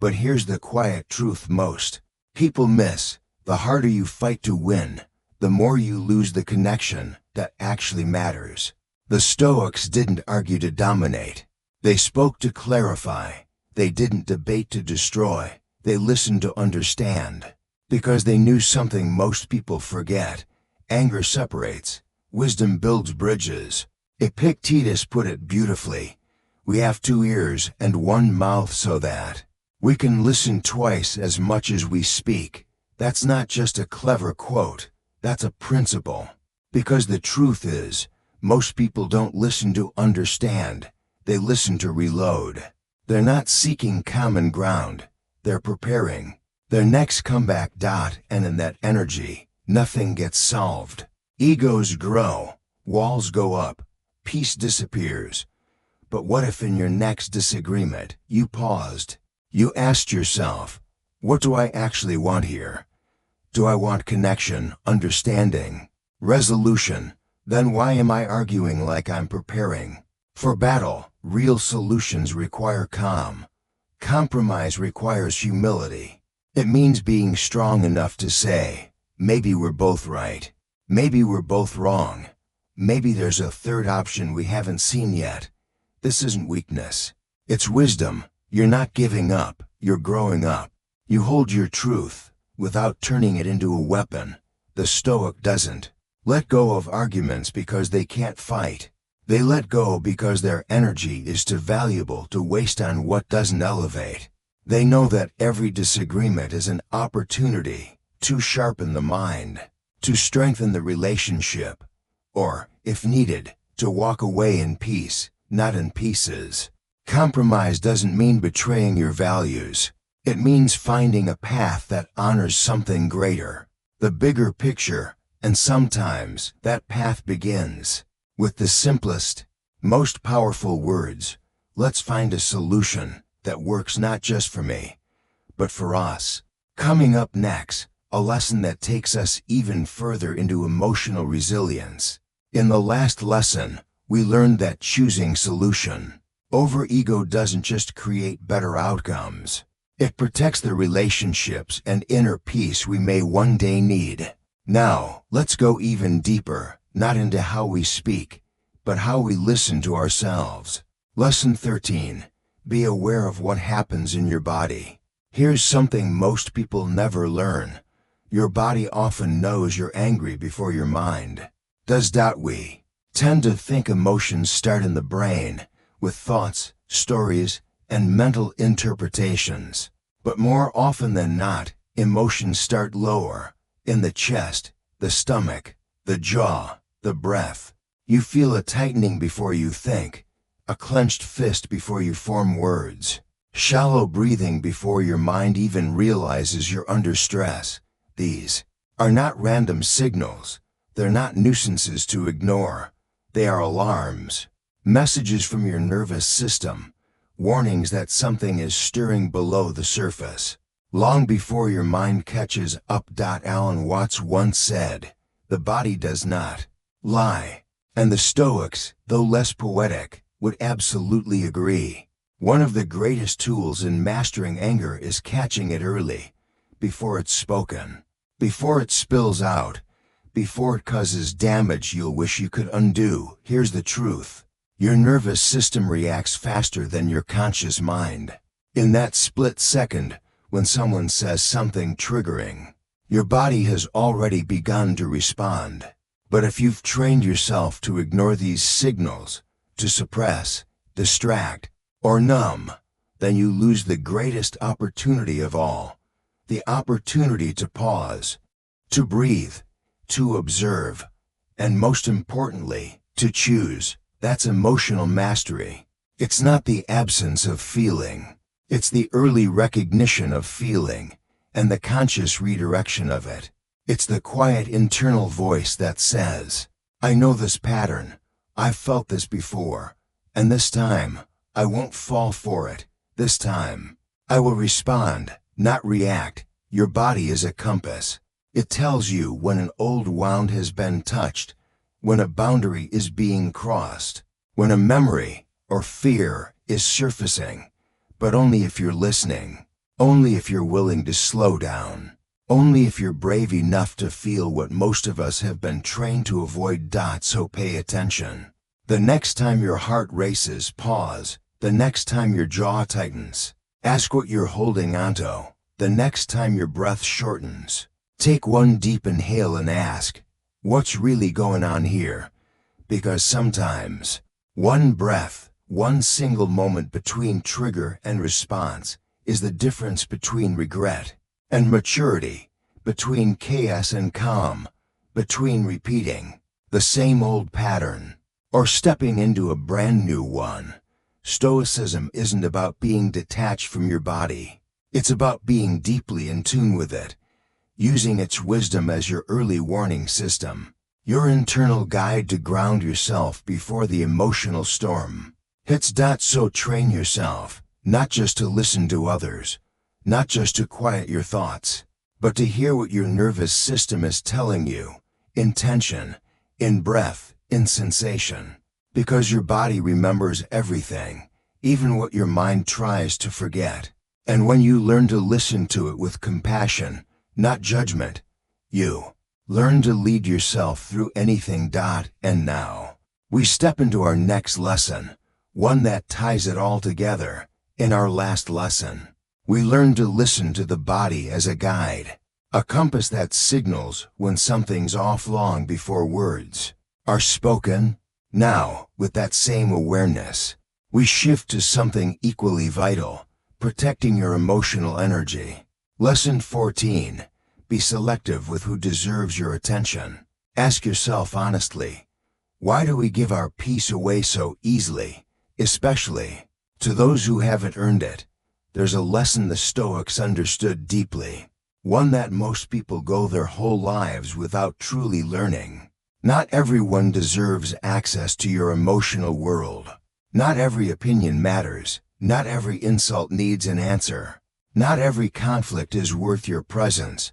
But here's the quiet truth most people miss. The harder you fight to win, the more you lose the connection that actually matters. The Stoics didn't argue to dominate. They spoke to clarify. They didn't debate to destroy. They listened to understand. Because they knew something most people forget. Anger separates. Wisdom builds bridges. Epictetus put it beautifully. We have 2 ears and 1 mouth so that we can listen twice as much as we speak. That's not just a clever quote. That's a principle. Because the truth is, most people don't listen to understand. They listen to reload. They're not seeking common ground. They're preparing their next comeback. And in that energy, nothing gets solved. Egos grow. Walls go up. Peace disappears. But what if in your next disagreement, you paused? You asked yourself, what do I actually want here? Do I want connection, understanding, resolution? Then why am I arguing like I'm preparing for battle? Real solutions require calm. Compromise requires humility. It means being strong enough to say, maybe we're both right. Maybe we're both wrong. Maybe there's a third option we haven't seen yet. This isn't weakness. It's wisdom. You're not giving up. You're growing up. You hold your truth without turning it into a weapon. The Stoic doesn't let go of arguments because they can't fight. They let go because their energy is too valuable to waste on what doesn't elevate. They know that every disagreement is an opportunity to sharpen the mind, to strengthen the relationship, or, if needed, to walk away in peace, not in pieces. Compromise doesn't mean betraying your values. It means finding a path that honors something greater, the bigger picture, and sometimes that path begins with the simplest, most powerful words. Let's find a solution that works not just for me, but for us. Coming up next, a lesson that takes us even further into emotional resilience. In the last lesson, we learned that choosing solution over ego doesn't just create better outcomes. It protects the relationships and inner peace we may one day need. Now, let's go even deeper, not into how we speak, but how we listen to ourselves. Lesson 13. Be aware of what happens in your body. Here's something most people never learn. Your body often knows you're angry before your mind does. We tend to think emotions start in the brain, with thoughts, stories, and mental interpretations. But more often than not, emotions start lower, in the chest, the stomach, the jaw, the breath. You feel a tightening before you think, a clenched fist before you form words, shallow breathing before your mind even realizes you're under stress. These are not random signals. They're not nuisances to ignore. They are alarms, messages from your nervous system, warnings that something is stirring below the surface, long before your mind catches up. Alan Watts once said, "The body does not lie." And the Stoics, though less poetic, would absolutely agree. One of the greatest tools in mastering anger is catching it early, before it's spoken, before it spills out, before it causes damage you'll wish you could undo. Here's the truth. Your nervous system reacts faster than your conscious mind. In that split second, when someone says something triggering, your body has already begun to respond. But if you've trained yourself to ignore these signals, to suppress, distract, or numb, then you lose the greatest opportunity of all, the opportunity to pause, to breathe, to observe, and most importantly, to choose. That's emotional mastery. It's not the absence of feeling. It's the early recognition of feeling and the conscious redirection of it. It's the quiet internal voice that says, I know this pattern. I've felt this before. And this time, I won't fall for it. This time, I will respond, not react. Your body is a compass. It tells you when an old wound has been touched, when a boundary is being crossed, when a memory or fear is surfacing. But only if you're listening. Only if you're willing to slow down. Only if you're brave enough to feel what most of us have been trained to avoid. So pay attention. The next time your heart races, pause. The next time your jaw tightens, ask what you're holding onto. The next time your breath shortens, take one deep inhale and ask, what's really going on here? Because sometimes, one breath, one single moment between trigger and response is the difference between regret and maturity, between chaos and calm, between repeating the same old pattern or stepping into a brand new one. Stoicism isn't about being detached from your body. It's about being deeply in tune with it, using its wisdom as your early warning system, your internal guide to ground yourself before the emotional storm hits. So train yourself, not just to listen to others, not just to quiet your thoughts, but to hear what your nervous system is telling you, in tension, in breath, in sensation. Because your body remembers everything, even what your mind tries to forget. And when you learn to listen to it with compassion, not judgment, you learn to lead yourself through anything. And now, we step into our next lesson, one that ties it all together. In our last lesson, we learned to listen to the body as a guide, a compass that signals when something's off long before words are spoken. Now, with that same awareness, we shift to something equally vital, protecting your emotional energy. Lesson 14. Be selective with who deserves your attention. Ask yourself honestly, why do we give our peace away so easily, especially to those who haven't earned it? There's a lesson the Stoics understood deeply, one that most people go their whole lives without truly learning. Not everyone deserves access to your emotional world. Not every opinion matters. Not every insult needs an answer. Not every conflict is worth your presence.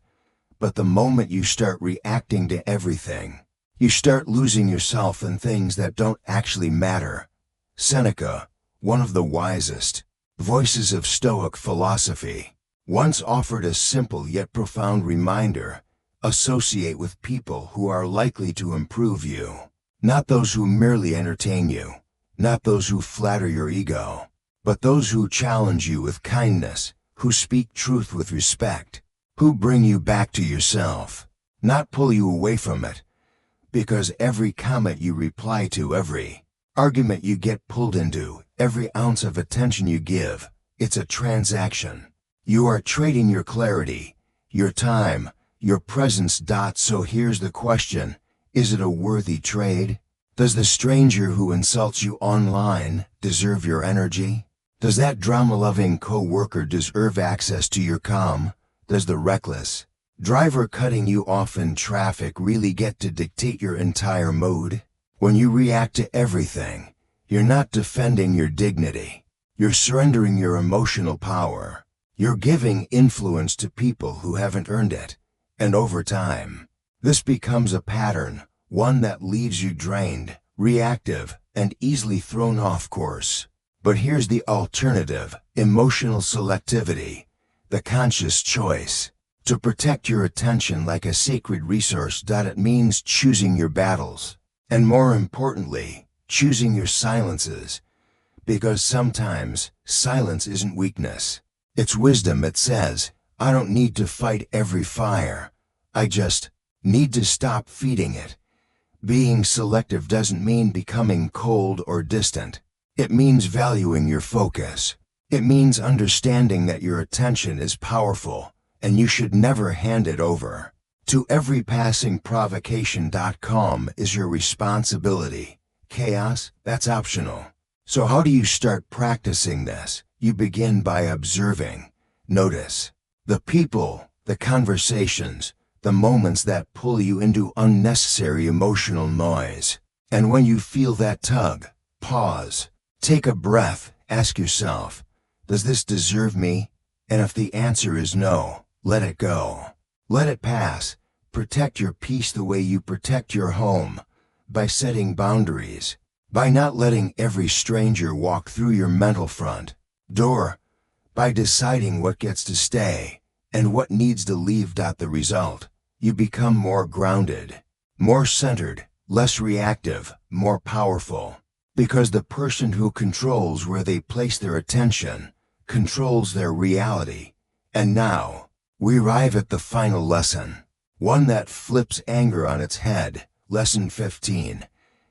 But the moment you start reacting to everything, you start losing yourself in things that don't actually matter. Seneca, one of the wisest voices of Stoic philosophy, once offered a simple yet profound reminder: associate with people who are likely to improve you, not those who merely entertain you, not those who flatter your ego, but those who challenge you with kindness, who speak truth with respect, who bring you back to yourself, not pull you away from it. Because every comment you reply to, every argument you get pulled into, every ounce of attention you give, it's a transaction. You are trading your clarity, your time, your presence. So here's the question: is it a worthy trade? Does the stranger who insults you online deserve your energy? Does that drama-loving co-worker deserve access to your calm? Does the reckless driver cutting you off in traffic really get to dictate your entire mood? When you react to everything, you're not defending your dignity. You're surrendering your emotional power. You're giving influence to people who haven't earned it. And over time, this becomes a pattern, one that leaves you drained, reactive, and easily thrown off course. But here's the alternative: emotional selectivity, the conscious choice to protect your attention like a sacred resource. It means choosing your battles, and more importantly, choosing your silences. Because sometimes, silence isn't weakness. It's wisdom. It says, I don't need to fight every fire. I just need to stop feeding it. Being selective doesn't mean becoming cold or distant. It means valuing your focus. It means understanding that your attention is powerful, and you should never hand it over to every passing provocation. Calm is your responsibility. Chaos, that's optional. So how do you start practicing this? You begin by observing. Notice the people, the conversations, the moments that pull you into unnecessary emotional noise. And when you feel that tug, pause. Take a breath. Ask yourself, does this deserve me? And if the answer is no, let it go. Let it pass. Protect your peace the way you protect your home, by setting boundaries, by not letting every stranger walk through your mental front door, by deciding what gets to stay and what needs to leave. The result: you become more grounded, more centered, less reactive, more powerful. Because the person who controls where they place their attention controls their reality. And now, we arrive at the final lesson, one that flips anger on its head. Lesson 15.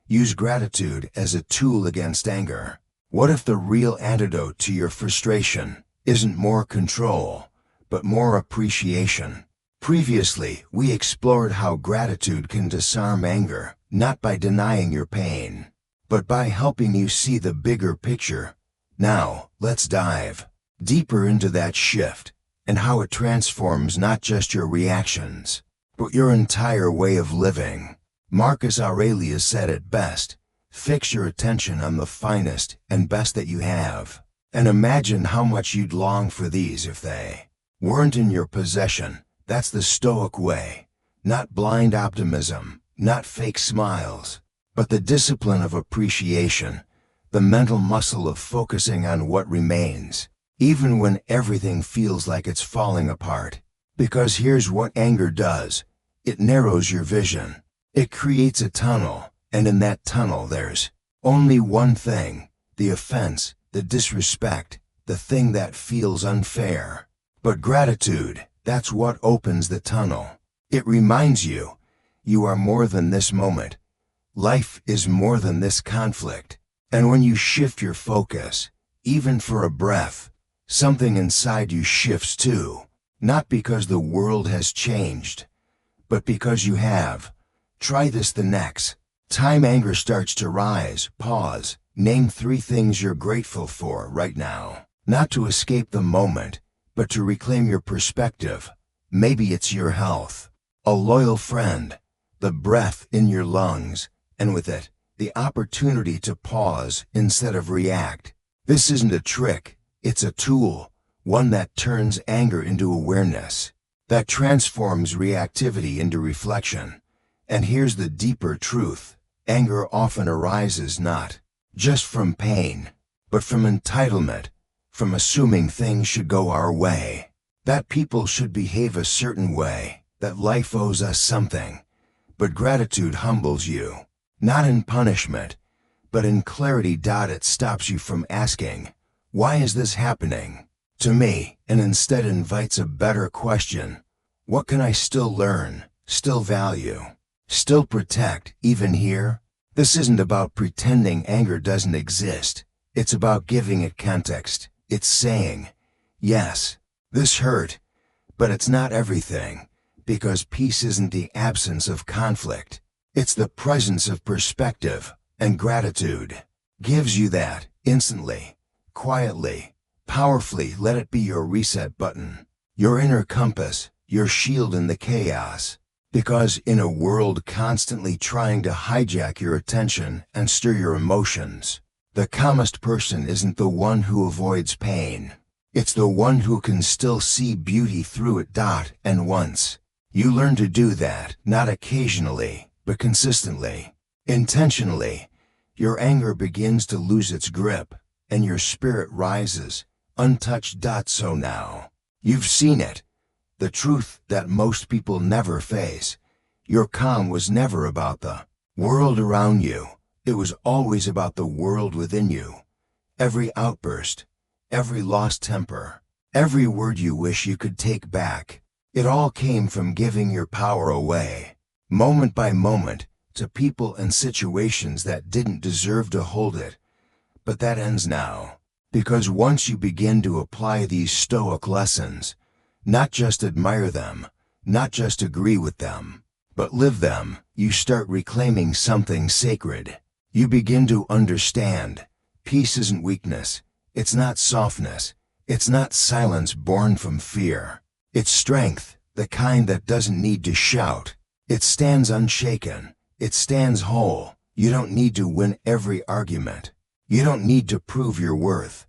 Use gratitude as a tool against anger. What if the real antidote to your frustration isn't more control, but more appreciation? Previously, we explored how gratitude can disarm anger, not by denying your pain, but by helping you see the bigger picture. Now, let's dive deeper into that shift and how it transforms not just your reactions, but your entire way of living. Marcus Aurelius said it best: fix your attention on the finest and best that you have, and imagine how much you'd long for these if they weren't in your possession. That's the Stoic way. Not blind optimism, not fake smiles, but the discipline of appreciation, the mental muscle of focusing on what remains, even when everything feels like it's falling apart. Because here's what anger does: it narrows your vision. It creates a tunnel, and in that tunnel there's only one thing: the offense, the disrespect, the thing that feels unfair. But gratitude, that's what opens the tunnel. It reminds you, you are more than this moment. Life is more than this conflict. And when you shift your focus, even for a breath, something inside you shifts too. Not because the world has changed, but because you have. Try this the next time anger starts to rise. Pause. Name 3 things you're grateful for right now. Not to escape the moment, but to reclaim your perspective. Maybe it's your health, a loyal friend, the breath in your lungs, and with it, the opportunity to pause instead of react. This isn't a trick, it's a tool, one that turns anger into awareness, that transforms reactivity into reflection. And here's the deeper truth: anger often arises not just from pain, but from entitlement, from assuming things should go our way, that people should behave a certain way, that life owes us something. But gratitude humbles you, not in punishment, but in clarity. It stops you from asking, why is this happening to me? And instead invites a better question: what can I still learn, still value, still protect, even here? This isn't about pretending anger doesn't exist. It's about giving it context. It's saying, yes, this hurt, but it's not everything, because peace isn't the absence of conflict. It's the presence of perspective, and gratitude gives you that instantly, quietly, powerfully. Let it be your reset button, your inner compass, your shield in the chaos. Because in a world constantly trying to hijack your attention and stir your emotions, the calmest person isn't the one who avoids pain. It's the one who can still see beauty through it. And once you learn to do that, not occasionally, but consistently, intentionally, your anger begins to lose its grip, and your spirit rises, untouched. So now, you've seen it. The truth that most people never face. Your calm was never about the world around you. It was always about the world within you. Every outburst, every lost temper, every word you wish you could take back, it all came from giving your power away, moment by moment, to people and situations that didn't deserve to hold it. But that ends now. Because once you begin to apply these Stoic lessons, not just admire them, not just agree with them, but live them, you start reclaiming something sacred. You begin to understand, peace isn't weakness, it's not softness, it's not silence born from fear. It's strength, the kind that doesn't need to shout. It stands unshaken, it stands whole. You don't need to win every argument. You don't need to prove your worth.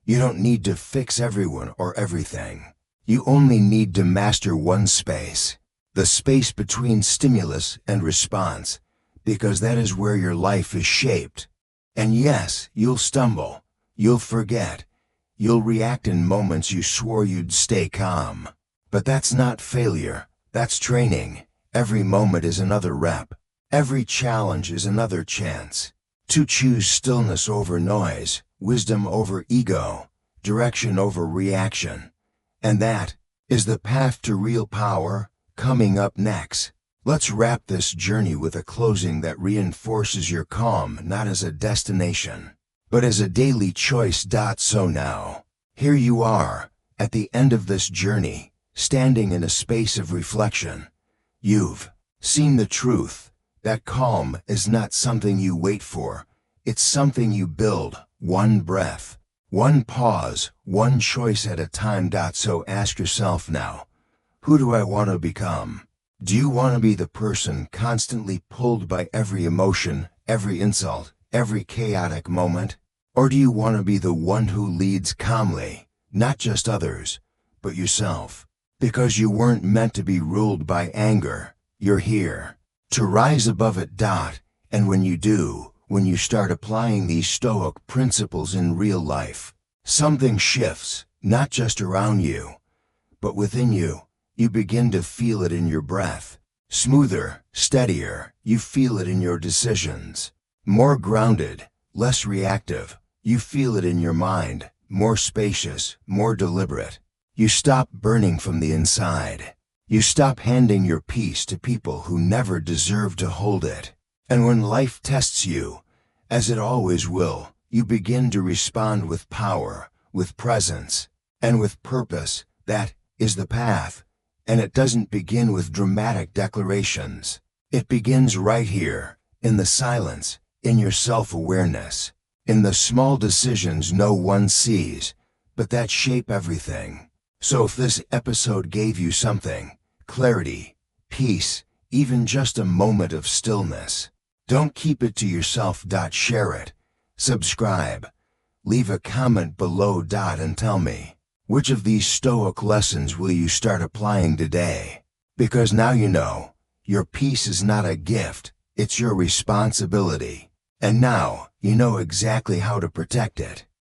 You don't need to fix everyone or everything. You only need to master one space, the space between stimulus and response, because that is where your life is shaped. And yes, you'll stumble, you'll forget, you'll react in moments you swore you'd stay calm. But that's not failure, that's training. Every moment is another rep. Every challenge is another chance to choose stillness over noise, wisdom over ego, direction over reaction. And that is the path to real power. Coming up next, let's wrap this journey with a closing that reinforces your calm not as a destination, but as a daily choice. So now, here you are, at the end of this journey, standing in a space of reflection. You've seen the truth that calm is not something you wait for, it's something you build, one breath, one pause, one choice at a time. So ask yourself now, who do I want to become? Do you want to be the person constantly pulled by every emotion, every insult, every chaotic moment? Or do you want to be the one who leads calmly, not just others, but yourself? Because you weren't meant to be ruled by anger, you're here to rise above it. And when you do, when you start applying these Stoic principles in real life, something shifts, not just around you, but within you. You begin to feel it in your breath. Smoother, steadier, you feel it in your decisions. More grounded, less reactive, you feel it in your mind. More spacious, more deliberate. You stop burning from the inside. You stop handing your peace to people who never deserve to hold it. And when life tests you, as it always will, you begin to respond with power, with presence, and with purpose. That is the path. And it doesn't begin with dramatic declarations. It begins right here, in the silence, in your self-awareness, in the small decisions no one sees, but that shape everything. So if this episode gave you something, clarity, peace, even just a moment of stillness, don't keep it to yourself. Share it, subscribe, leave a comment below. And tell me, which of these Stoic lessons will you start applying today? Because now you know, your peace is not a gift, it's your responsibility. And now, you know exactly how to protect it.